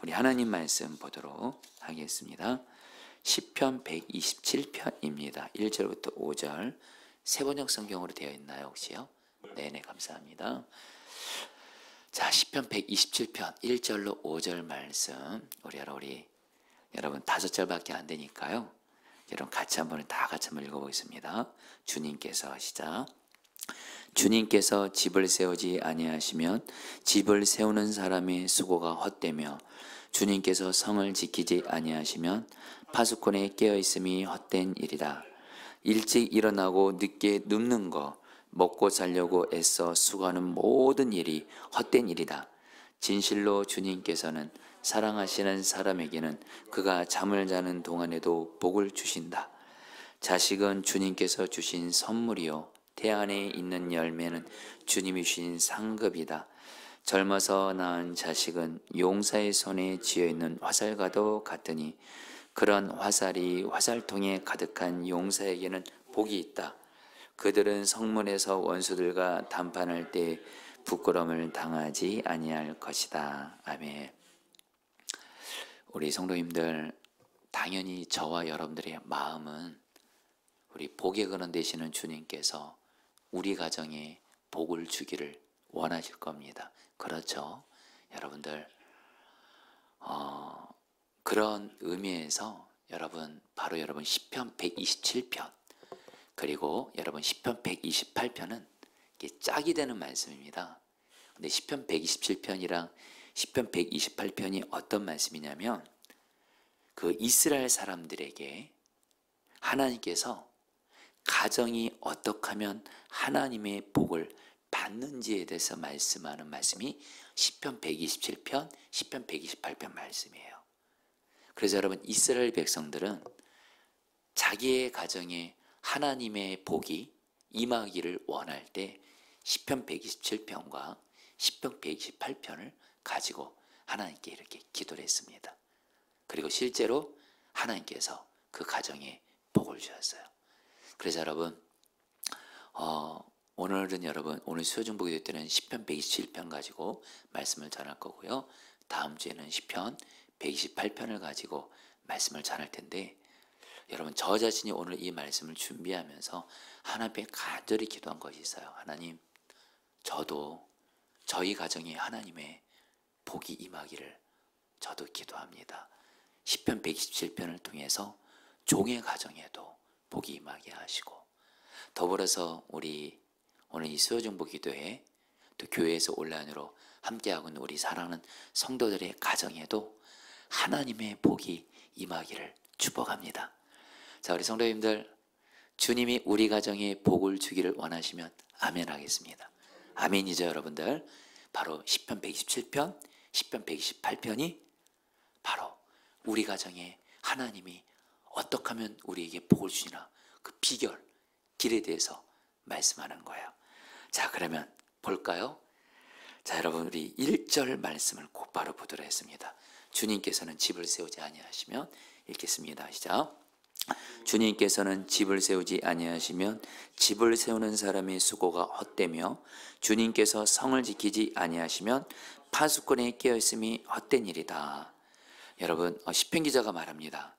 우리 하나님 말씀 보도록 하겠습니다. 시편 127편입니다. 1절부터 5절 세번역 성경으로 되어 있나요 혹시요? 네네, 감사합니다. 자, 시편 127편 1절로 5절 말씀 우리 여러분 5절밖에 안 되니까요. 여러분 같이 한번 읽어보겠습니다. 주님께서 시작. 주님께서 집을 세우지 아니하시면 집을 세우는 사람의 수고가 헛되며 주님께서 성을 지키지 아니하시면 파수꾼의 깨어있음이 헛된 일이다. 일찍 일어나고 늦게 눕는 거, 먹고 살려고 애써 수고하는 모든 일이 헛된 일이다. 진실로 주님께서는 사랑하시는 사람에게는 그가 잠을 자는 동안에도 복을 주신다. 자식은 주님께서 주신 선물이요 태안에 있는 열매는 주님이 주신 상급이다. 젊어서 낳은 자식은 용사의 손에 쥐어있는 화살과도 같으니 그런 화살이 화살통에 가득한 용사에게는 복이 있다. 그들은 성문에서 원수들과 담판할 때 부끄러움을 당하지 아니할 것이다. 아멘. 우리 성도님들, 당연히 저와 여러분들의 마음은 우리 복의 근원 되시는 주님께서 우리 가정에 복을 주기를 원하실 겁니다. 그렇죠? 여러분들, 그런 의미에서 바로 여러분 시편 127편 그리고 여러분 시편 128편은 이게 짝이 되는 말씀입니다. 근데 시편 127편이랑 시편 128편이 어떤 말씀이냐면 그 이스라엘 사람들에게 하나님께서 가정이 어떻게 하면 하나님의 복을 받는지에 대해서 말씀하는 말씀이 시편 127편, 시편 128편 말씀이에요. 그래서 여러분 이스라엘 백성들은 자기의 가정에 하나님의 복이 임하기를 원할 때 시편 127편과 시편 128편을 가지고 하나님께 이렇게 기도를 했습니다. 그리고 실제로 하나님께서 그 가정에 복을 주셨어요. 그래서 여러분 오늘 수요중보기도 때는 시편 127편 가지고 말씀을 전할 거고요. 다음 주에는 시편 128편을 가지고 말씀을 전할 텐데 여러분 저 자신이 오늘 이 말씀을 준비하면서 하나님께 간절히 기도한 것이 있어요. 하나님, 저도 저희 가정에 하나님의 복이 임하기를 저도 기도합니다. 시편 127편을 통해서 종의 가정에도 복이 임하게 하시고 더불어서 우리 오늘 이 수요중보 기도회 또 교회에서 온라인으로 함께하고 있는 우리 사랑하는 성도들의 가정에도 하나님의 복이 임하기를 축복합니다. 자, 우리 성도님들, 주님이 우리 가정에 복을 주기를 원하시면 아멘 하겠습니다. 아멘이죠, 여러분들. 바로 시편 127편, 시편 128편이 바로 우리 가정에 하나님이 어떻게 하면 우리에게 복을 주시나 그 비결, 길에 대해서 말씀하는 거예요. 자, 그러면 볼까요? 자, 여러분 우리 1절 말씀을 곧바로 보도록 했습니다. 주님께서는 집을 세우지 아니하시면 읽겠습니다. 시작. 주님께서는 집을 세우지 아니하시면 집을 세우는 사람의 수고가 헛되며 주님께서 성을 지키지 아니하시면 파수꾼의 깨어있음이 헛된 일이다. 여러분 시편 기자가 말합니다.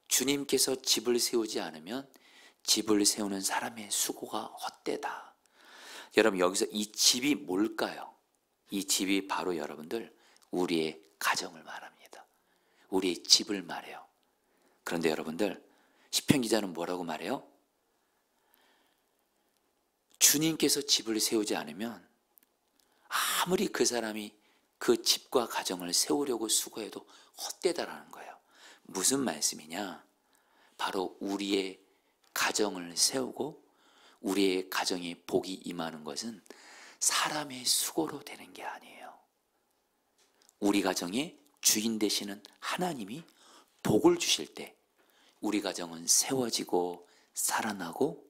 주님께서 집을 세우지 않으면 집을 세우는 사람의 수고가 헛되다. 여러분 여기서 이 집이 뭘까요? 이 집이 바로 여러분들 우리의 가정을 말합니다. 우리의 집을 말해요. 그런데 여러분들 시편 기자는 뭐라고 말해요? 주님께서 집을 세우지 않으면 아무리 그 사람이 그 집과 가정을 세우려고 수고해도 헛되다라는 거예요. 무슨 말씀이냐? 바로 우리의 가정을 세우고 우리의 가정에 복이 임하는 것은 사람의 수고로 되는 게 아니에요. 우리 가정의 주인 되시는 하나님이 복을 주실 때 우리 가정은 세워지고 살아나고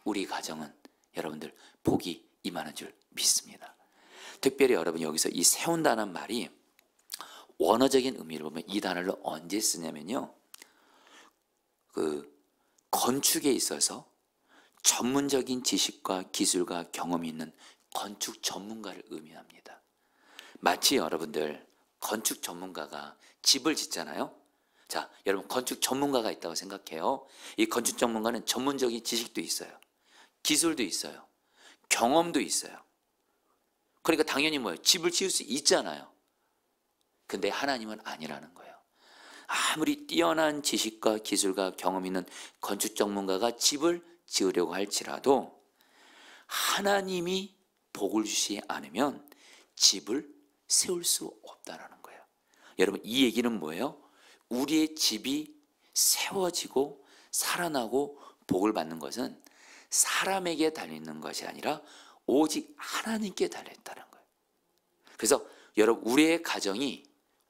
우리 가정은 여러분들 복이 임하는 줄 믿습니다. 특별히 여러분 여기서 이 세운다는 말이 원어적인 의미를 보면 이 단어를 언제 쓰냐면요, 그 건축에 있어서 전문적인 지식과 기술과 경험이 있는 건축 전문가를 의미합니다. 마치 여러분들 건축 전문가가 집을 짓잖아요. 자, 여러분 건축 전문가가 있다고 생각해요. 이 건축 전문가는 전문적인 지식도 있어요. 기술도 있어요. 경험도 있어요. 그러니까 당연히 뭐예요? 집을 지을 수 있잖아요. 근데 하나님은 아니라는 거예요. 아무리 뛰어난 지식과 기술과 경험 있는 건축 전문가가 집을 지으려고 할지라도 하나님이 복을 주시지 않으면 집을 세울 수 없다는 거예요. 여러분 이 얘기는 뭐예요? 우리의 집이 세워지고 살아나고 복을 받는 것은 사람에게 달려있는 것이 아니라 오직 하나님께 달려있다는 거예요. 그래서 여러분 우리의 가정이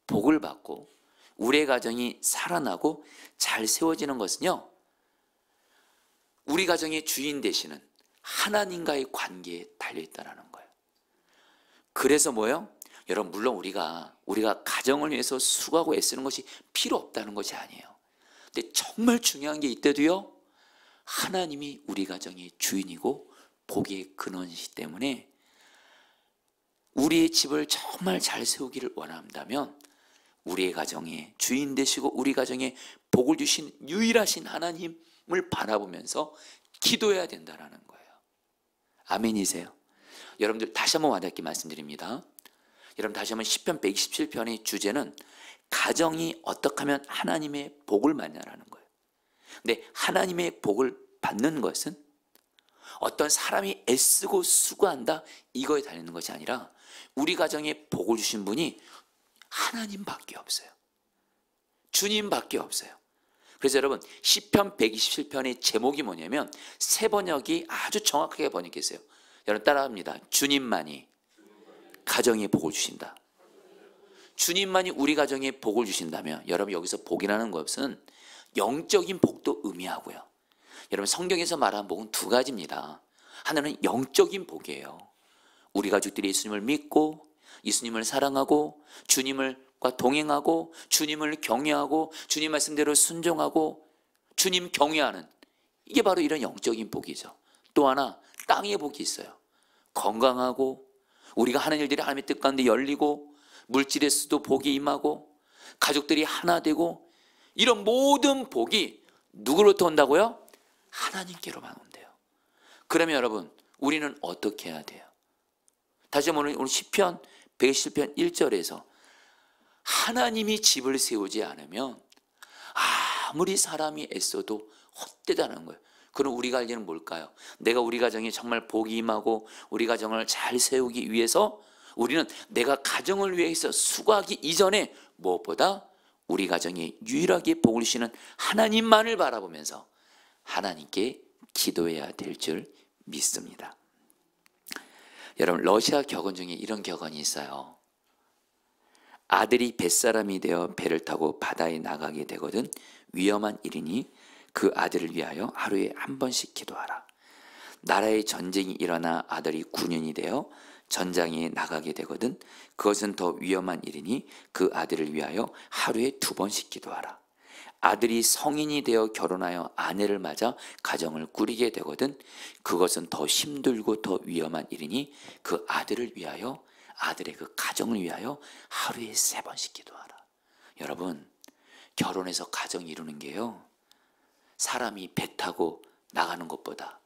복을 받고 우리의 가정이 살아나고 잘 세워지는 것은요, 우리 가정의 주인 되시는 하나님과의 관계에 달려있다는 거예요. 그래서 뭐예요? 여러분 물론 우리가 가정을 위해서 수고하고 애쓰는 것이 필요 없다는 것이 아니에요. 근데 정말 중요한 게 이때도요, 하나님이 우리 가정의 주인이고 복의 근원이시기 때문에 우리의 집을 정말 잘 세우기를 원한다면 우리의 가정의 주인 되시고 우리 가정에 복을 주신 유일하신 하나님을 바라보면서 기도해야 된다는 거예요. 아멘이세요? 여러분들 다시 한번 와닿게 말씀드립니다. 여러분 다시 한번 시편 127편의 주제는 가정이 어떻게 하면 하나님의 복을 받냐라는 거예요. 근데 하나님의 복을 받는 것은 어떤 사람이 애쓰고 수고한다 이거에 달리는 것이 아니라 우리 가정에 복을 주신 분이 하나님밖에 없어요. 주님밖에 없어요. 그래서 여러분 시편 127편의 제목이 뭐냐면 새 번역이 아주 정확하게 번역했어요. 여러분 따라합니다. 주님만이 가정에 복을 주신다. 주님만이 우리 가정에 복을 주신다면 여러분 여기서 복이라는 것은 영적인 복도 의미하고요. 여러분 성경에서 말하는 복은 두 가지입니다. 하나는 영적인 복이에요. 우리 가족들이 예수님을 믿고 예수님을 사랑하고 주님과 동행하고 주님을 경외하고 주님 말씀대로 순종하고 주님 경외하는, 이게 바로 이런 영적인 복이죠. 또 하나 땅의 복이 있어요. 건강하고 우리가 하는 일들이 하나님의 뜻 가운데 열리고 물질에서도 복이 임하고 가족들이 하나 되고 이런 모든 복이 누구로부터 온다고요? 하나님께로만 온대요. 그러면 여러분 우리는 어떻게 해야 돼요? 다시 한번 오늘 시편 110편 1절에서 하나님이 집을 세우지 않으면 아무리 사람이 애써도 헛되다는 거예요. 그럼 우리가 할 일은 뭘까요? 내가 우리 가정에 정말 복이 임하고 우리 가정을 잘 세우기 위해서 우리는 내가 가정을 위해서 수고하기 이전에 무엇보다 우리 가정에 유일하게 복을 주시는 하나님만을 바라보면서 하나님께 기도해야 될 줄 믿습니다. 여러분 러시아 격언 중에 이런 격언이 있어요. 아들이 뱃사람이 되어 배를 타고 바다에 나가게 되거든 위험한 일이니 그 아들을 위하여 하루에 한 번씩 기도하라. 나라의 전쟁이 일어나 아들이 군인이 되어 전장에 나가게 되거든 그것은 더 위험한 일이니 그 아들을 위하여 하루에 2번씩 기도하라. 아들이 성인이 되어 결혼하여 아내를 맞아 가정을 꾸리게 되거든 그것은 더 힘들고 더 위험한 일이니 그 아들을 위하여 아들의 그 가정을 위하여 하루에 3번씩 기도하라. 여러분 결혼해서 가정 이루는 게요, 사람이 배 타고 나가는 것보다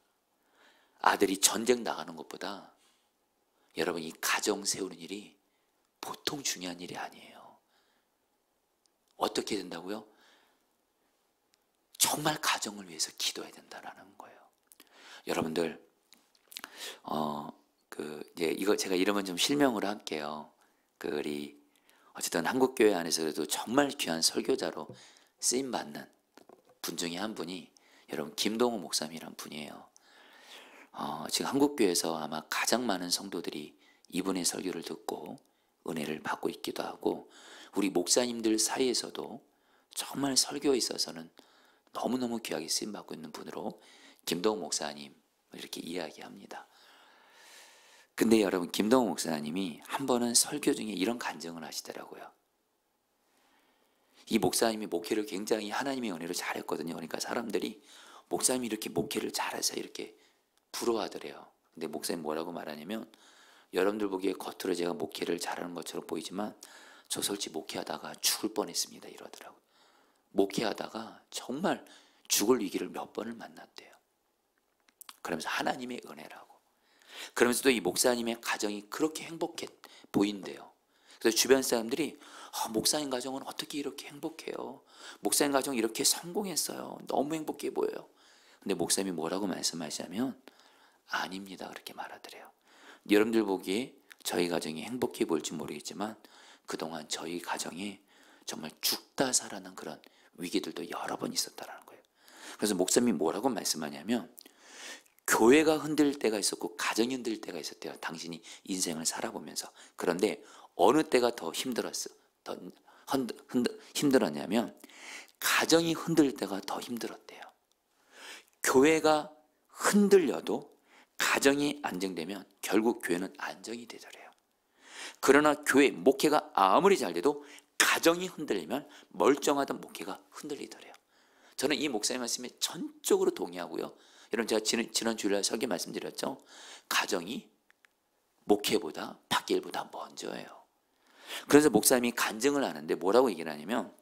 아들이 전쟁 나가는 것보다 여러분 이 가정 세우는 일이 보통 중요한 일이 아니에요. 어떻게 된다고요? 정말 가정을 위해서 기도해야 된다는 거예요. 여러분들 이거 제가 이름은 좀 실명으로 할게요. 우리 어쨌든 한국 교회 안에서도 정말 귀한 설교자로 쓰임 받는 분 중에 한 분이 여러분 김동호 목사님이란 분이에요. 지금 한국 교회에서 아마 가장 많은 성도들이 이분의 설교를 듣고 은혜를 받고 있기도 하고 우리 목사님들 사이에서도 정말 설교에 있어서는 너무너무 귀하게 쓰임받고 있는 분으로 김동호 목사님 이렇게 이야기합니다. 근데 여러분 김동호 목사님이 한 번은 설교 중에 이런 간증을 하시더라고요. 이 목사님이 목회를 굉장히 하나님의 은혜로 잘했거든요. 그러니까 사람들이 목사님이 이렇게 목회를 잘해서 이렇게 부러워하더래요. 근데 목사님 뭐라고 말하냐면 여러분들 보기에 겉으로 제가 목회를 잘하는 것처럼 보이지만 저 솔직히 목회하다가 죽을 뻔했습니다 이러더라고요. 목회하다가 정말 죽을 위기를 몇 번을 만났대요. 그러면서 하나님의 은혜라고. 그러면서도 이 목사님의 가정이 그렇게 행복해 보인대요. 그래서 주변 사람들이 목사님 가정은 어떻게 이렇게 행복해요? 목사님 가정 이렇게 성공했어요. 너무 행복해 보여요. 근데 목사님이 뭐라고 말씀하시냐면 아닙니다 그렇게 말하더래요. 여러분들 보기에 저희 가정이 행복해 보일지 모르겠지만 그동안 저희 가정에 정말 죽다 살아난 그런 위기들도 여러 번 있었다는 거예요. 그래서 목사님이 뭐라고 말씀하냐면 교회가 흔들릴 때가 있었고 가정이 흔들릴 때가 있었대요. 당신이 인생을 살아보면서. 그런데 어느 때가 더 힘들었냐면 가정이 흔들릴 때가 더 힘들었대요. 교회가 흔들려도 가정이 안정되면 결국 교회는 안정이 되더래요. 그러나 교회 목회가 아무리 잘 돼도 가정이 흔들리면 멀쩡하던 목회가 흔들리더래요. 저는 이 목사님 말씀에 전적으로 동의하고요. 여러분 제가 지난 주일날 설교 말씀드렸죠. 가정이 목회보다 밖에 일보다 먼저예요. 그래서 목사님이 간증을 하는데 뭐라고 얘기를 하냐면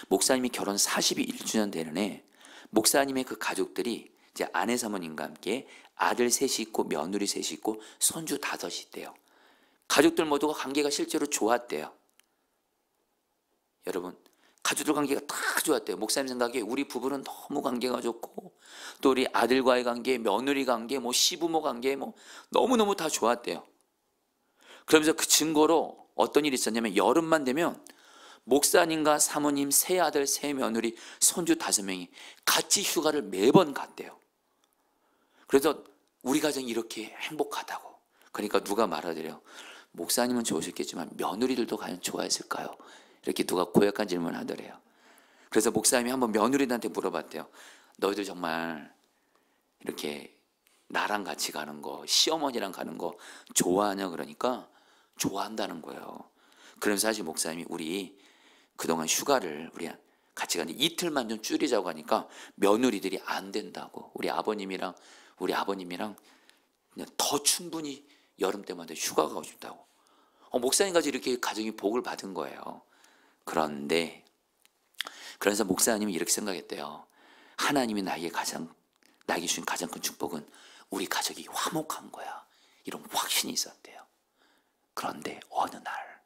목사님이 결혼 41주년 되는 해 목사님의 그 가족들이 이제 아내 사모님과 함께 아들 셋이 있고 며느리 셋이 있고 손주 5이 있대요. 가족들 모두가 관계가 실제로 좋았대요. 여러분 가족들 관계가 다 좋았대요. 목사님 생각에 우리 부부는 너무 관계가 좋고 또 우리 아들과의 관계, 며느리 관계, 시부모 관계 너무너무 다 좋았대요. 그러면서 그 증거로 어떤 일이 있었냐면 여름만 되면 목사님과 사모님, 세 아들, 세 며느리, 손주 5명이 같이 휴가를 매번 갔대요. 그래서 우리 가정이 이렇게 행복하다고. 그러니까 누가 말하더래요. 목사님은 좋으셨겠지만 며느리들도 과연 좋아했을까요? 이렇게 누가 고약한 질문을 하더래요. 그래서 목사님이 한번 며느리들한테 물어봤대요. 너희들 정말 이렇게 나랑 같이 가는 거, 시어머니랑 가는 거 좋아하냐? 그러니까 좋아한다는 거예요. 그러면서 사실 목사님이 우리 그동안 휴가를 우리 같이 가는데 이틀만 좀 줄이자고 하니까 며느리들이 안 된다고. 우리 아버님이랑 그냥 더 충분히 여름 때마다 휴가 가고 싶다고. 목사님까지 이렇게 가정이 복을 받은 거예요. 그런데 그래서 목사님이 이렇게 생각했대요. 하나님이 나에게 주신 가장 큰 축복은 우리 가족이 화목한 거야. 이런 확신이 있었대요. 그런데 어느 날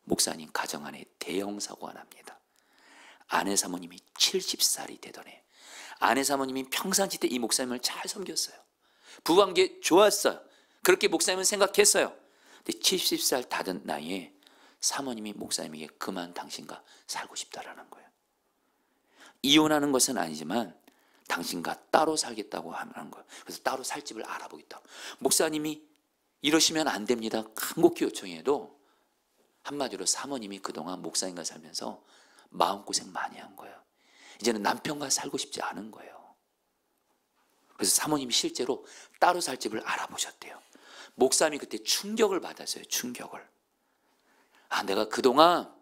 목사님 가정 안에 대형 사고가 납니다. 아내 사모님이 70살이 되던 해 아내 사모님이 평상시 때 이 목사님을 잘 섬겼어요. 부부관계 좋았어요. 그렇게 목사님은 생각했어요. 근데 70살 다 된 나이에 사모님이 목사님에게 그만 당신과 살고 싶다라는 거예요. 이혼하는 것은 아니지만 당신과 따로 살겠다고 하는 거예요. 그래서 따로 살 집을 알아보겠다고. 목사님이 이러시면 안 됩니다. 간곡히 요청해도 한마디로 사모님이 그동안 목사님과 살면서 마음고생 많이 한 거예요. 이제는 남편과 살고 싶지 않은 거예요. 그래서 사모님이 실제로 따로 살 집을 알아보셨대요. 목사님이 그때 충격을 받았어요. 충격을. 내가 그동안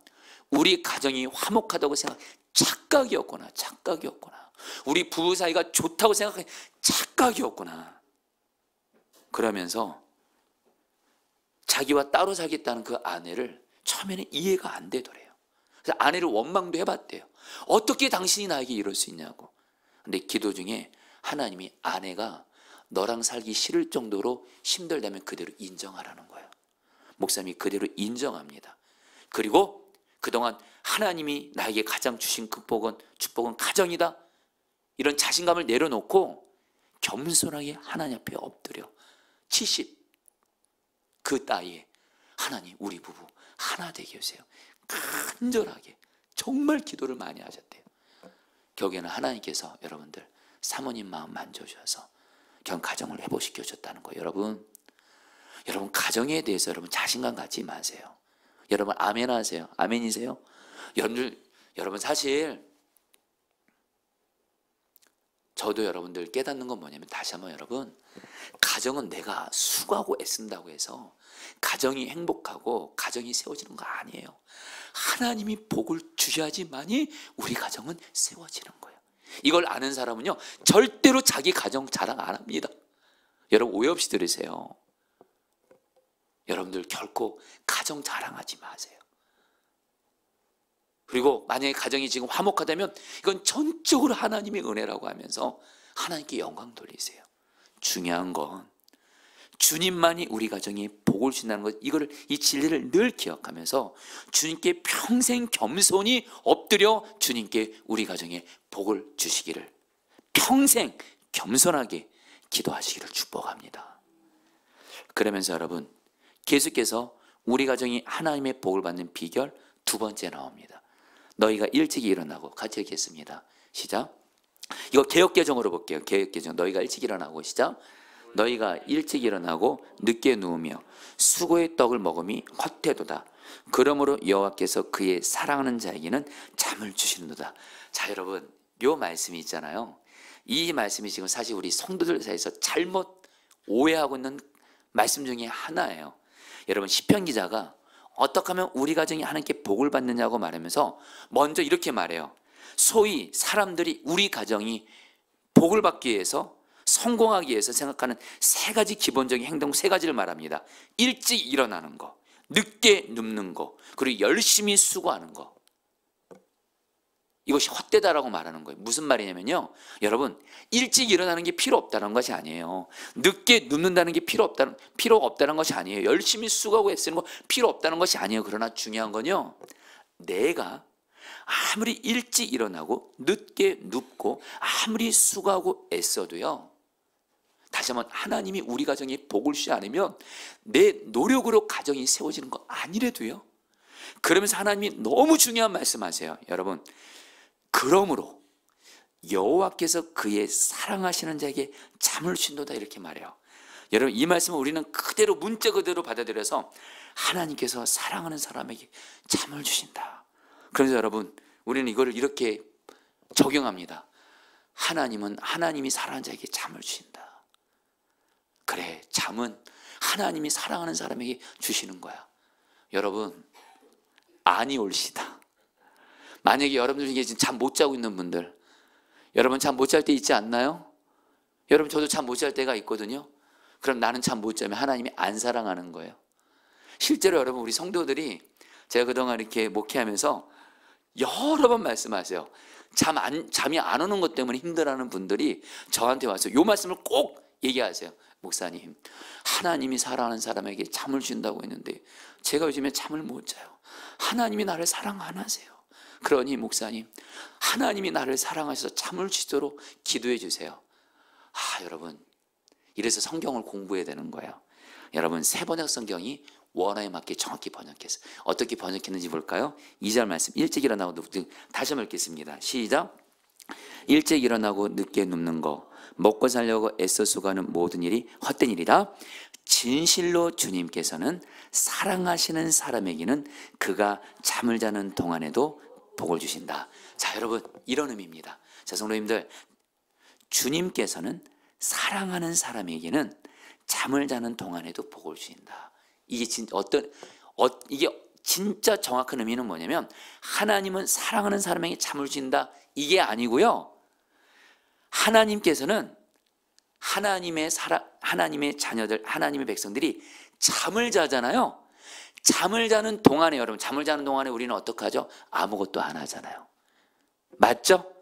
우리 가정이 화목하다고 착각이었구나. 우리 부부 사이가 좋다고 생각한 착각이었구나. 그러면서 자기와 따로 살겠다는 그 아내를 처음에는 이해가 안 되더래요. 그래서 아내를 원망도 해봤대요. 어떻게 당신이 나에게 이럴 수 있냐고. 근데 기도 중에 하나님이 아내가 너랑 살기 싫을 정도로 힘들다면 그대로 인정하라는 거예요. 목사님이 그대로 인정합니다. 그리고 그동안 하나님이 나에게 가장 주신 축복은 가정이다. 이런 자신감을 내려놓고 겸손하게 하나님 앞에 엎드려 70 그 나이에 하나님 우리 부부 하나 되게 해주세요. 간절하게 정말 기도를 많이 하셨대요. 결국에는 하나님께서 여러분들 사모님 마음 만져주셔서 결국 가정을 회복시켜 줬다는 거예요. 여러분 가정에 대해서 여러분 자신감 갖지 마세요. 여러분 아멘 하세요. 아멘이세요? 여러분 사실 저도 여러분들 깨닫는 건 뭐냐면 다시 한번 여러분 가정은 내가 수고하고 애쓴다고 해서 가정이 행복하고 가정이 세워지는 거 아니에요. 하나님이 복을 주셔야지만이 우리 가정은 세워지는 거예요. 이걸 아는 사람은요 절대로 자기 가정 자랑 안 합니다. 여러분 오해 없이 들으세요. 여러분들 결코 가정 자랑하지 마세요. 그리고 만약에 가정이 지금 화목하다면 이건 전적으로 하나님의 은혜라고 하면서 하나님께 영광 돌리세요. 중요한 건 주님만이 우리 가정에 복을 주신다는 것, 이 진리를 늘 기억하면서 주님께 평생 겸손히 엎드려 주님께 우리 가정에 복을 주시기를, 평생 겸손하게 기도하시기를 축복합니다. 그러면서 여러분, 계속해서 우리 가정이 하나님의 복을 받는 비결 두 번째 나옵니다. 너희가 일찍이 일어나고, 같이 읽겠습니다. 시작. 이거 개역개정으로 볼게요. 개역개정. 너희가 일찍 일어나고, 시작. 너희가 일찍 일어나고 늦게 누우며 수고의 떡을 먹음이 헛되도다. 그러므로 여호와께서 그의 사랑하는 자에게는 잠을 주시는도다. 자, 여러분, 요 말씀이 있잖아요. 이 말씀이 지금 사실 우리 성도들 사이에서 잘못 오해하고 있는 말씀 중에 하나예요. 여러분, 시편 기자가 어떻게 하면 우리 가정이 하나님께 복을 받느냐고 말하면서 먼저 이렇게 말해요. 소위 사람들이 우리 가정이 복을 받기 위해서, 성공하기 위해서 생각하는 세 가지 기본적인 행동, 세 가지를 말합니다. 일찍 일어나는 거, 늦게 눕는 거, 그리고 열심히 수고하는 거. 이것이 헛되다라고 말하는 거예요. 무슨 말이냐면요, 여러분, 일찍 일어나는 게 필요 없다는 것이 아니에요. 늦게 눕는다는 게 필요가 없다는 것이 아니에요. 열심히 수고하고 애쓰는 거 필요 없다는 것이 아니에요. 그러나 중요한 건요, 내가 아무리 일찍 일어나고 늦게 눕고 아무리 수고하고 애써도요, 다시 한번 하나님이 우리 가정에 복을 주지 않으면 내 노력으로 가정이 세워지는 거 아니래도요. 그러면서 하나님이 너무 중요한 말씀하세요. 여러분, 그러므로 여호와께서 그의 사랑하시는 자에게 잠을 주신도다, 이렇게 말해요. 여러분, 이 말씀을 우리는 그대로 문자 그대로 받아들여서 하나님께서 사랑하는 사람에게 잠을 주신다. 그래서 여러분, 우리는 이거를 이렇게 적용합니다. 하나님은 하나님이 사랑하는 자에게 잠을 주신다. 그래, 잠은 하나님이 사랑하는 사람에게 주시는 거야. 여러분, 안이 올시다. 만약에 여러분들 중에 지금 잠 못 자고 있는 분들, 여러분 잠 못 잘 때 있지 않나요? 여러분, 저도 잠 못 잘 때가 있거든요. 그럼 나는 잠 못 자면 하나님이 안 사랑하는 거예요. 실제로 여러분, 우리 성도들이 제가 그동안 이렇게 목회하면서 여러 번 말씀하세요. 잠이 안 오는 것 때문에 힘들어하는 분들이 저한테 와서 이 말씀을 꼭 얘기하세요. 목사님, 하나님이 사랑하는 사람에게 잠을 준다고 했는데 제가 요즘에 잠을 못 자요. 하나님이 나를 사랑 안 하세요. 그러니 목사님, 하나님이 나를 사랑하셔서 잠을 주도록 기도해 주세요. 여러분, 이래서 성경을 공부해야 되는 거예요. 여러분, 세번역 성경이 원어에 맞게 정확히 번역했어요. 어떻게 번역했는지 볼까요? 2절 말씀, 일찍 일어나고 다시 한번 읽겠습니다. 시작. 일찍 일어나고 늦게 눕는 거, 먹고 살려고 애써 수고하는 모든 일이 헛된 일이다. 진실로 주님께서는 사랑하시는 사람에게는 그가 잠을 자는 동안에도 복을 주신다. 자, 여러분, 이런 의미입니다. 자, 성도님들, 주님께서는 사랑하는 사람에게는 잠을 자는 동안에도 복을 주신다. 이게 이게 진짜 정확한 의미는 뭐냐면, 하나님은 사랑하는 사람에게 잠을 주신다, 이게 아니고요, 하나님께서는 하나님의 자녀들, 하나님의 백성들이 잠을 자잖아요. 잠을 자는 동안에, 여러분, 잠을 자는 동안에 우리는 어떻게 하죠? 아무것도 안 하잖아요. 맞죠?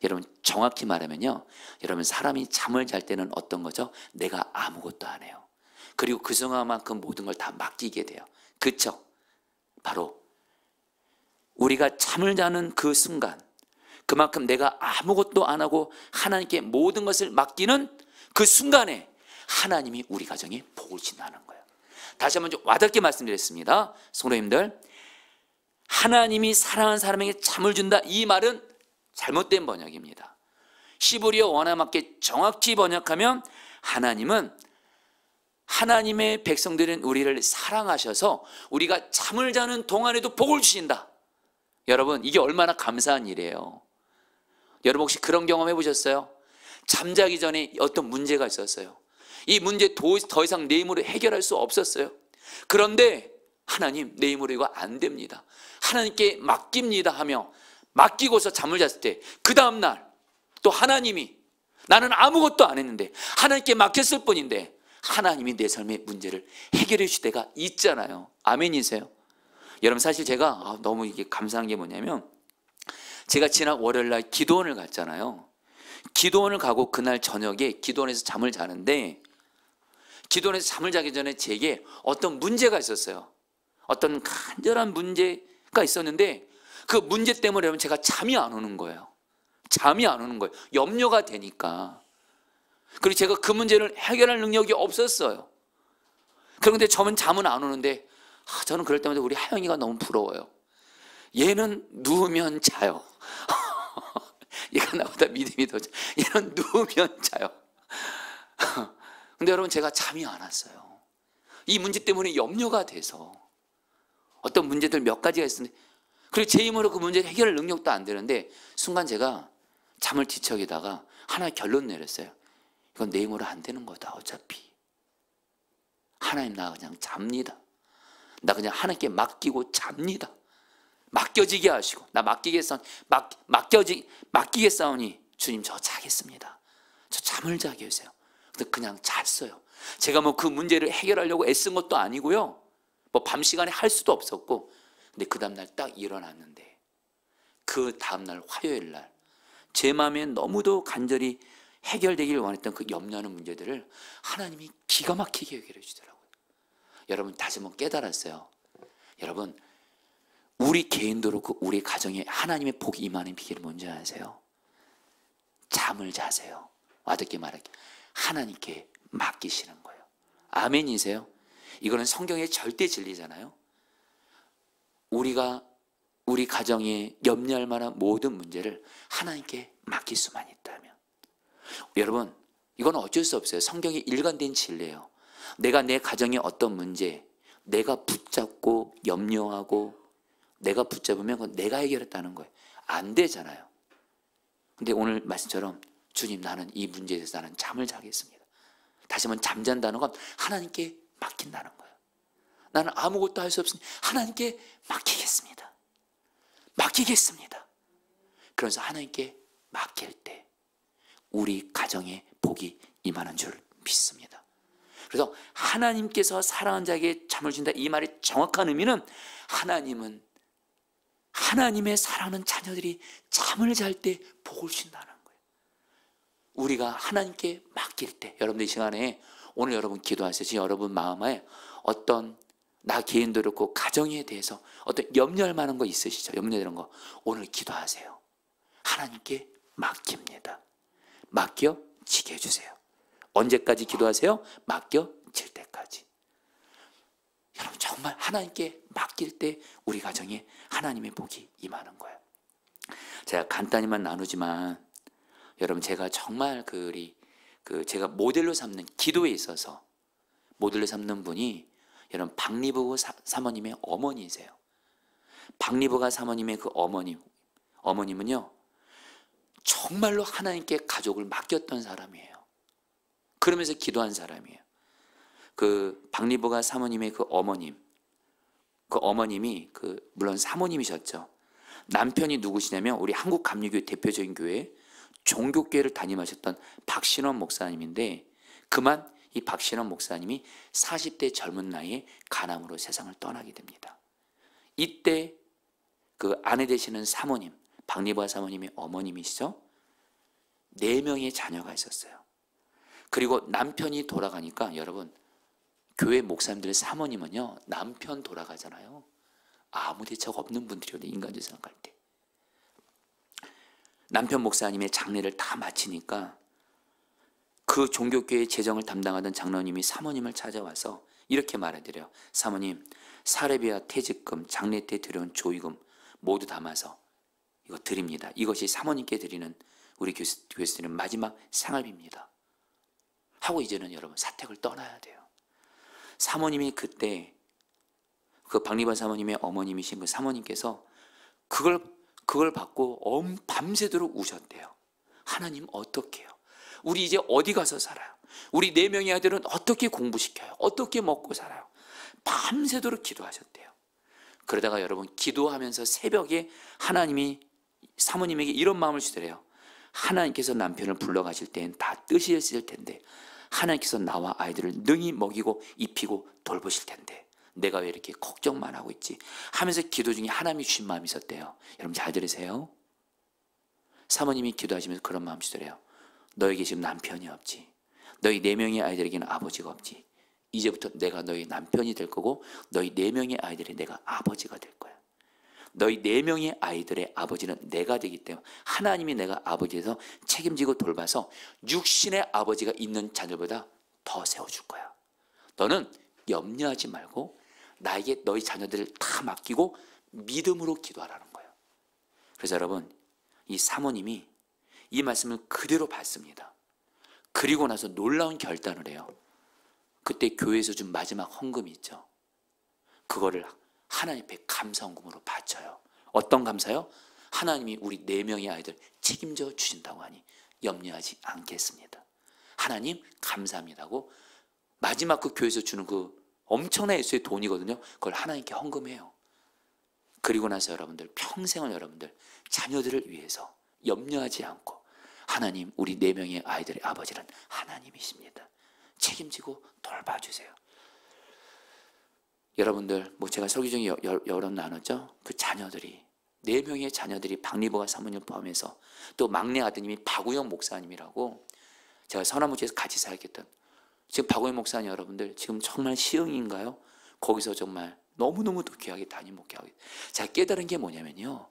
여러분, 정확히 말하면요, 여러분, 사람이 잠을 잘 때는 어떤 거죠? 내가 아무것도 안 해요. 그리고 그 순간만큼 모든 걸 다 맡기게 돼요. 그렇죠? 바로 우리가 잠을 자는 그 순간, 그만큼 내가 아무것도 안 하고 하나님께 모든 것을 맡기는 그 순간에 하나님이 우리 가정에 복을 주신다는 거예요. 다시 한번 좀 와닿게 말씀드렸습니다. 성도님들, 하나님이 사랑하는 사람에게 잠을 준다, 이 말은 잘못된 번역입니다. 히브리어 원어에 맞게 정확히 번역하면, 하나님은 하나님의 백성들은 우리를 사랑하셔서 우리가 잠을 자는 동안에도 복을 주신다. 여러분, 이게 얼마나 감사한 일이에요. 여러분, 혹시 그런 경험 해보셨어요? 잠자기 전에 어떤 문제가 있었어요. 이 문제 더 이상 내 힘으로 해결할 수 없었어요. 그런데 하나님, 내 힘으로 이거 안 됩니다, 하나님께 맡깁니다 하며 맡기고서 잠을 잤을 때, 그 다음날 또 하나님이, 나는 아무것도 안 했는데 하나님께 맡겼을 뿐인데 하나님이 내 삶의 문제를 해결해 주실 때가 있잖아요. 아멘이세요? 여러분, 사실 제가 너무 이게 감사한 게 뭐냐면, 제가 지난 월요일날 기도원을 갔잖아요. 기도원을 가고 그날 저녁에 기도원에서 잠을 자는데, 기도원에서 잠을 자기 전에 제게 어떤 문제가 있었어요. 어떤 간절한 문제가 있었는데, 그 문제 때문에 여러분 제가 잠이 안 오는 거예요. 잠이 안 오는 거예요. 염려가 되니까. 그리고 제가 그 문제를 해결할 능력이 없었어요. 그런데 저는 잠은 안 오는데, 저는 그럴 때마다 우리 하영이가 너무 부러워요. 얘는 누우면 자요. 얘가 나보다 믿음이 더 얘는 누우면 자요. 근데 여러분, 제가 잠이 안 왔어요. 이 문제 때문에 염려가 돼서. 어떤 문제들 몇 가지가 있었는데, 그리고 제 힘으로 그 문제를 해결할 능력도 안 되는데, 순간 제가 잠을 뒤척이다가 하나의 결론 내렸어요. 이건 내 힘으로 안 되는 거다. 어차피 하나님, 나 그냥 잡니다. 나 그냥 하나님께 맡기고 잡니다. 맡겨지게 하시고, 나 맡기겠사오니 주님, 저 자겠습니다. 저 잠을 자게 해주세요. 근데 그냥 잤어요. 제가 뭐 그 문제를 해결하려고 애쓴 것도 아니고요, 뭐 밤 시간에 할 수도 없었고. 근데 그 다음날 딱 일어났는데, 그 다음날 화요일 날 제 마음에 너무도 간절히 해결되기를 원했던 그 염려하는 문제들을 하나님이 기가 막히게 해결해 주더라고요. 여러분, 다시 한번 깨달았어요. 여러분, 우리 개인도 그렇고 우리 가정에 하나님의 복이 임하는 비결이 뭔지 아세요? 잠을 자세요. 어떻게 말할게, 하나님께 맡기시는 거예요. 아멘이세요? 이거는 성경의 절대 진리잖아요. 우리가 우리 가정에 염려할 만한 모든 문제를 하나님께 맡길 수만 있다면, 여러분, 이건 어쩔 수 없어요. 성경의 일관된 진리예요. 내가 내 가정의 어떤 문제, 내가 붙잡고 염려하고 내가 붙잡으면 그건 내가 해결했다는 거예요. 안 되잖아요. 근데 오늘 말씀처럼, 주님, 나는 이 문제에 대해서 나는 잠을 자겠습니다. 다시 한번 잠잔다는 건 하나님께 맡긴다는 거예요. 나는 아무것도 할 수 없으니 하나님께 맡기겠습니다. 맡기겠습니다. 그래서 하나님께 맡길 때 우리 가정에 복이 임하는 줄 믿습니다. 그래서 하나님께서 사랑하는 자에게 잠을 준다, 이 말의 정확한 의미는, 하나님은 하나님의 사랑하는 자녀들이 잠을 잘 때 복을 준다는 거예요. 우리가 하나님께 맡길 때, 여러분들 이 시간에 오늘 여러분 기도하세요. 지금 여러분 마음에 어떤, 나 개인도 그렇고 가정에 대해서 어떤 염려할 만한 거 있으시죠? 염려되는 거 오늘 기도하세요. 하나님께 맡깁니다. 맡겨지게 해주세요. 언제까지 기도하세요? 맡겨질 때까지. 여러분, 정말 하나님께 맡길 때 우리 가정에 하나님의 복이 임하는 거예요. 제가 간단히만 나누지만, 여러분, 제가 정말 제가 모델로 삼는, 기도에 있어서 모델로 삼는 분이 여러분 박리부 사모님의 어머니이세요. 박리부가 사모님의 그 어머님은요, 정말로 하나님께 가족을 맡겼던 사람이에요. 그러면서 기도한 사람이에요. 그 박리부가 사모님의 그 어머님이 물론 사모님이셨죠. 남편이 누구시냐면 우리 한국 감리교회 대표적인 교회 종교교회를 담임하셨던 박신원 목사님인데, 그만 이 박신원 목사님이 40대 젊은 나이에 간암으로 세상을 떠나게 됩니다. 이때 그 아내 되시는 사모님, 박리부아 사모님의 어머님이시죠. 4명의 자녀가 있었어요. 그리고 남편이 돌아가니까, 여러분, 교회 목사님들의 사모님은요, 남편 돌아가잖아요, 아무 대책 없는 분들이거든요. 인간적으로 생각할 때. 남편 목사님의 장례를 다 마치니까 그 종교교회 재정을 담당하던 장로님이 사모님을 찾아와서 이렇게 말해드려요. 사모님, 사례비와 퇴직금, 장례 때 들여온 조의금 모두 담아서 이거 드립니다. 이것이 사모님께 드리는, 우리 교회에서 마지막 생활비입니다. 하고 이제는 여러분 사택을 떠나야 돼요. 사모님이 그때 그 박리반 사모님의 어머님이신 그 사모님께서 그걸 받고 밤새도록 우셨대요. 하나님, 어떻게 해요? 우리 이제 어디 가서 살아요? 우리 4명의 아들은 어떻게 공부시켜요? 어떻게 먹고 살아요? 밤새도록 기도하셨대요. 그러다가 여러분, 기도하면서 새벽에 하나님이 사모님에게 이런 마음을 주더래요. 하나님께서 남편을 불러가실 때는 다 뜻이 있을 텐데 하나님께서 나와 아이들을 능히 먹이고 입히고 돌보실 텐데 내가 왜 이렇게 걱정만 하고 있지 하면서 기도 중에 하나님이 주신 마음이 있었대요. 여러분 잘 들으세요. 사모님이 기도하시면서 그런 마음 주더래요. 너에게 지금 남편이 없지. 너희 4명의 아이들에게는 아버지가 없지. 이제부터 내가 너희 남편이 될 거고 너희 4명의 아이들이 내가 아버지가 될 거야. 너희 4명의 아이들의 아버지는 내가 되기 때문에 하나님이 내가 아버지에서 책임지고 돌봐서 육신의 아버지가 있는 자녀보다 더 세워줄 거야. 너는 염려하지 말고 나에게 너희 자녀들을 다 맡기고 믿음으로 기도하라는 거예요. 그래서 여러분 이 사모님이 이 말씀을 그대로 받습니다. 그리고 나서 놀라운 결단을 해요. 그때 교회에서 준 마지막 헌금이 있죠. 그거를 하나님 앞에 감사 헌금으로 바쳐요. 어떤 감사요? 하나님이 우리 4명의 아이들 책임져 주신다고 하니 염려하지 않겠습니다. 하나님 감사합니다고 마지막 그 교회에서 주는 그 엄청난 액수의 돈이거든요. 그걸 하나님께 헌금해요. 그리고 나서 여러분들 평생을 여러분들 자녀들을 위해서 염려하지 않고 하나님 우리 4명의 아이들의 아버지는 하나님이십니다. 책임지고 돌봐주세요. 여러분들 뭐 제가 설교 중에 여러 번 나눴죠. 그 자녀들이 4명의 자녀들이 박리보가 사모님 포함해서 또 막내 아드님이 박우영 목사님이라고 제가 서나무지에서 같이 사역했던 지금 박우영 목사님 여러분들 지금 정말 시흥인가요? 거기서 정말 너무너무 귀하게 담임 목회하고 제가 깨달은 게 뭐냐면요.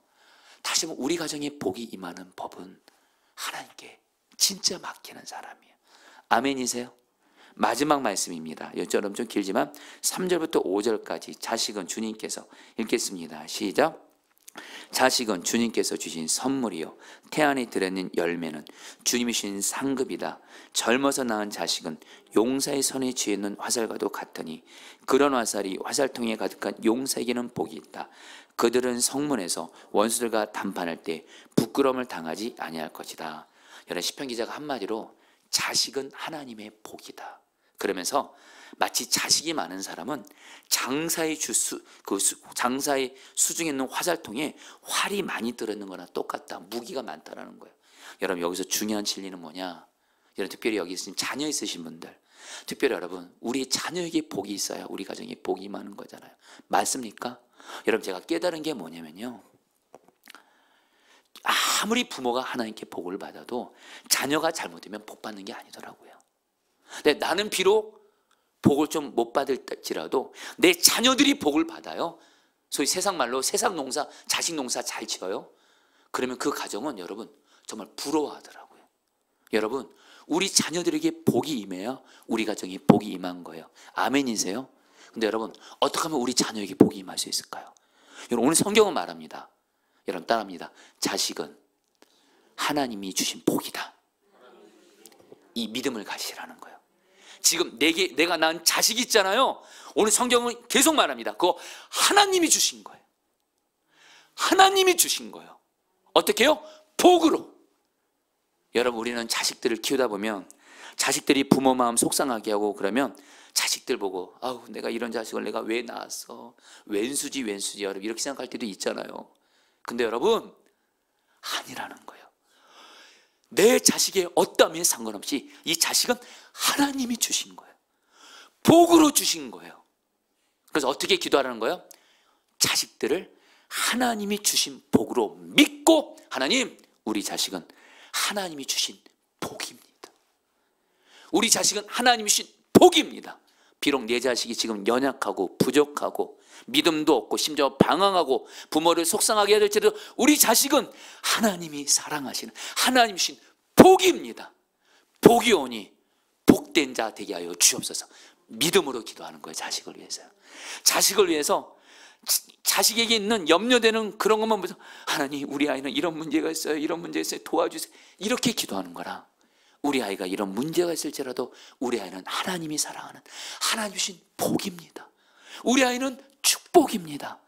다시 한번 우리 가정에 복이 임하는 법은 하나님께 진짜 맡기는 사람이에요. 아멘이세요? 마지막 말씀입니다. 여러분 좀 길지만 3절부터 5절까지 자식은 주님께서 읽겠습니다. 시작. 자식은 주님께서 주신 선물이요 태안에 들어있는 열매는 주님이 주신 상급이다. 젊어서 낳은 자식은 용사의 손에 쥐어있는 화살과도 같으니 그런 화살이 화살통에 가득한 용사에게는 복이 있다. 그들은 성문에서 원수들과 담판할 때 부끄러움을 당하지 아니할 것이다. 여러분 시편 기자가 한마디로 자식은 하나님의 복이다. 그러면서 마치 자식이 많은 사람은 장사의 장사의 수중에 있는 화살통에 활이 많이 들어있는 거나 똑같다. 무기가 많다라는 거예요. 여러분 여기서 중요한 진리는 뭐냐? 여러분 특별히 여기 있으신 자녀 있으신 분들, 특별히 여러분 우리 자녀에게 복이 있어야 우리 가정에 복이 많은 거잖아요. 맞습니까? 여러분 제가 깨달은 게 뭐냐면요. 아무리 부모가 하나님께 복을 받아도 자녀가 잘못되면 복 받는 게 아니더라고요. 근데 나는 비록 복을 좀 못 받을지라도 내 자녀들이 복을 받아요. 소위 세상 말로 세상 농사, 자식 농사 잘 지어요. 그러면 그 가정은 여러분 정말 부러워하더라고요. 여러분 우리 자녀들에게 복이 임해야 우리 가정에 복이 임한 거예요. 아멘이세요? 근데 여러분 어떻게 하면 우리 자녀에게 복이 임할 수 있을까요? 여러분 오늘 성경은 말합니다. 여러분 따라합니다. 자식은 하나님이 주신 복이다. 이 믿음을 가지시라는 거예요. 지금 내가 낳은 자식이 있잖아요. 오늘 성경은 계속 말합니다. 그거 하나님이 주신 거예요. 하나님이 주신 거예요. 어떻게 해요? 복으로. 여러분 우리는 자식들을 키우다 보면 자식들이 부모 마음 속상하게 하고 그러면 자식들 보고 아우 내가 이런 자식을 내가 왜 낳았어. 웬수지 여러분 이렇게 생각할 때도 있잖아요. 근데 여러분 아니라는 거예요. 내 자식의 어떠함에 상관없이 이 자식은 하나님이 주신 거예요. 복으로 주신 거예요. 그래서 어떻게 기도하라는 거예요? 자식들을 하나님이 주신 복으로 믿고 하나님 우리 자식은 하나님이 주신 복입니다. 우리 자식은 하나님이 주신 복입니다. 비록 내 자식이 지금 연약하고 부족하고 믿음도 없고 심지어 방황하고 부모를 속상하게 해야 될지라도 우리 자식은 하나님이 사랑하시는 하나님 주신 복입니다. 복이 오니 복된 자 되게 하여 주옵소서. 믿음으로 기도하는 거예요. 자식을 위해서요. 자식을 위해서 자식에게 있는 염려되는 그런 것만 보면서 하나님 우리 아이는 이런 문제가 있어요. 이런 문제가 있어요. 도와주세요. 이렇게 기도하는 거라 우리 아이가 이런 문제가 있을지라도 우리 아이는 하나님이 사랑하는 하나님 주신 복입니다. 우리 아이는 축복입니다.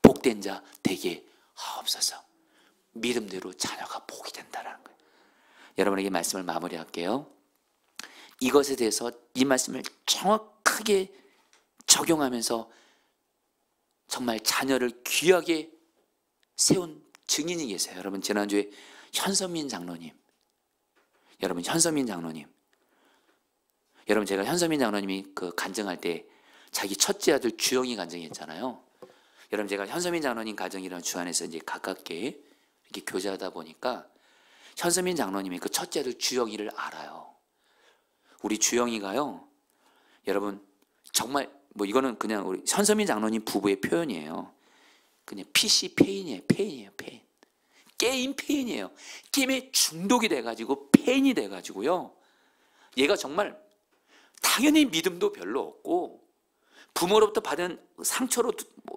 복된 자 되게 하옵소서. 믿음대로 자녀가 복이 된다는 거예요. 여러분에게 말씀을 마무리할게요. 이것에 대해서 이 말씀을 정확하게 적용하면서 정말 자녀를 귀하게 세운 증인이 계세요. 여러분 지난주에 현선민 장로님, 여러분 현선민 장로님 여러분 제가 현선민 장로님이 그 간증할 때 자기 첫째 아들 주영이 간증했잖아요. 여러분 제가 현선민 장로님 가정이라는 주 안에서 이제 가깝게 이렇게 교제하다 보니까 현선민 장로님이 그 첫째 아들 주영이를 알아요. 우리 주영이가요, 여러분 정말 뭐 이거는 그냥 우리 현선민 장로님 부부의 표현이에요. 그냥 PC 페인이에요. 페인이에요. 페인. 게임 페인이에요. 게임에 중독이 돼가지고 페인이 돼가지고요. 얘가 정말 당연히 믿음도 별로 없고 부모로부터 받은 상처로,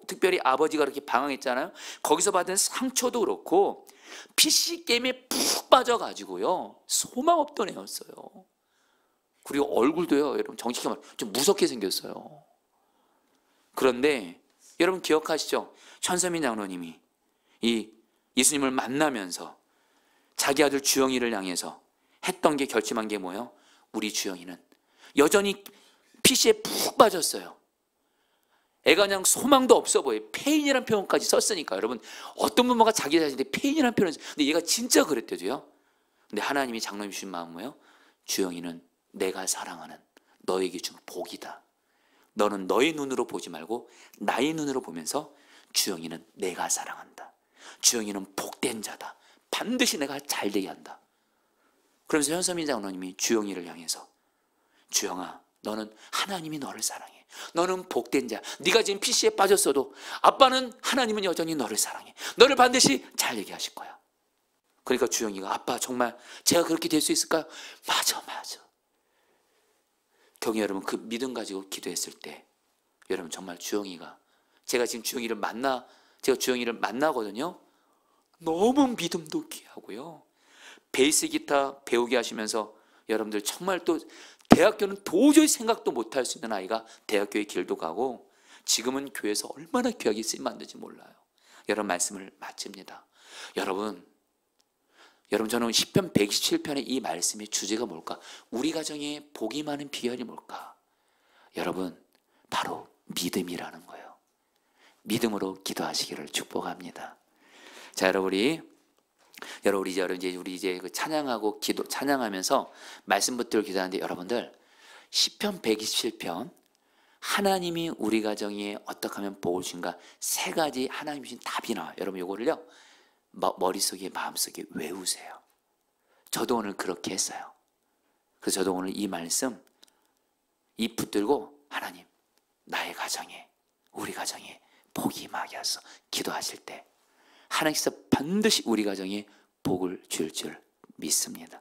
특별히 아버지가 그렇게 방황했잖아요. 거기서 받은 상처도 그렇고 PC 게임에 푹 빠져가지고요. 소망 없던 애였어요. 그리고 얼굴도요, 여러분 정직히 말하면 좀 무섭게 생겼어요. 그런데 여러분 기억하시죠? 현선민 장로님이 이 예수님을 만나면서 자기 아들 주영이를 향해서 했던 게, 결심한 게 뭐예요? 우리 주영이는 여전히 PC에 푹 빠졌어요. 애가 그냥 소망도 없어 보여요. 페인이라는 표현까지 썼으니까. 여러분 어떤 부모가 자기 자신한테 페인이라는 표현을 써요. 근데 얘가 진짜 그랬대도요. 근데 하나님이 장로님 주신 마음은 뭐예요? 주영이는 내가 사랑하는 너에게 준 복이다. 너는 너의 눈으로 보지 말고 나의 눈으로 보면서 주영이는 내가 사랑한다. 주영이는 복된 자다. 반드시 내가 잘 되게 한다. 그러면서 현선민 장로님이 주영이를 향해서 주영아, 너는 하나님이 너를 사랑해. 너는 복된 자. 네가 지금 PC에 빠졌어도 아빠는, 하나님은 여전히 너를 사랑해. 너를 반드시 잘 되게 하실 거야. 그러니까 주영이가 아빠 정말 제가 그렇게 될 수 있을까요? 맞아. 경희 여러분, 그 믿음 가지고 기도했을 때 여러분 정말 주영이가, 제가 지금 주영이를 만나거든요. 너무 믿음도 귀하고요. 베이스 기타 배우게 하시면서 여러분들 정말 또 대학교는 도저히 생각도 못할 수 있는 아이가 대학교에 길도 가고 지금은 교회에서 얼마나 귀하게 쓰임 받는지 몰라요. 여러분 말씀을 마칩니다. 여러분 저는 시편 127편의 이 말씀의 주제가 뭘까? 우리 가정에 복이 많은 비결이 뭘까? 여러분 바로 믿음이라는 거예요. 믿음으로 기도하시기를 축복합니다. 자, 여러분 우리 이제 그 찬양하고 찬양하면서 말씀 붙들고 기도하는데, 여러분들 시편 127편 하나님이 우리 가정에 어떻게 하면 복을 주신가 세 가지 하나님이 주신 답이 나와요. 여러분 이거를요 머릿속에 마음속에 외우세요. 저도 오늘 그렇게 했어요. 그래서 저도 오늘 이 말씀 입 붙들고 하나님 나의 가정에, 우리 가정에 복이 임하게 하소서 기도하실 때 하나님께서 반드시 우리 가정에 복을 줄 믿습니다.